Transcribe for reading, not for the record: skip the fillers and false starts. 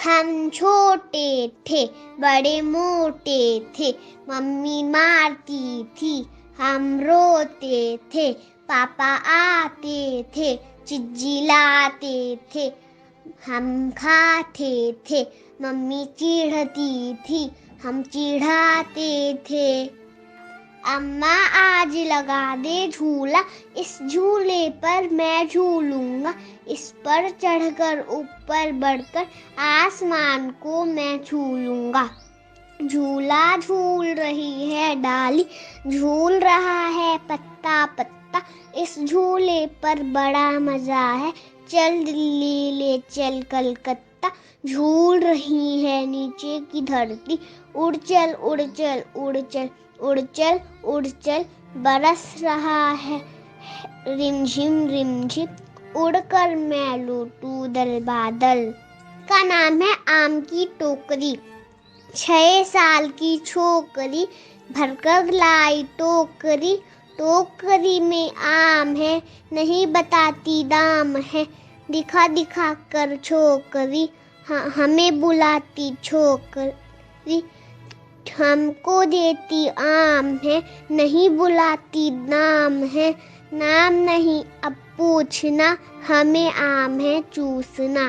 हम छोटे थे, बड़े मोटे थे, मम्मी मारती थी, हम रोते थे, पापा आते थे, चिल्लाते थे, हम खाते थे, मम्मी चिढ़ती थी, हम चिढ़ाते थे। अम्मा आज लगा दे झूला, इस झूले पर मैं झूलूंगा, इस पर चढ़कर ऊपर बढ़कर आसमान को मैं झूलूंगा। झूला झूल रही है डाली, झूल रहा है पत्ता पत्ता, इस झूले पर बड़ा मजा है, चल दिल्ली ले चल कलकत्ता। झूल रही है नीचे की धरती, उड़ चल उड़ चल उड़ चल उड़ चल उड़ चल, बरस रहा है रिमझिम रिमझिम, उड़कर मैं लूटूं दल बादल। का नाम है आम की टोकरी। 6 साल की छोकरी भरकर लाई टोकरी, टोकरी में आम है, नहीं बताती दाम है, दिखा दिखा कर छोकरी हमें बुलाती छोकरी, हमको देती आम है, नहीं बुलाती नाम है, नाम नहीं अब पूछना, हमें आम है चूसना।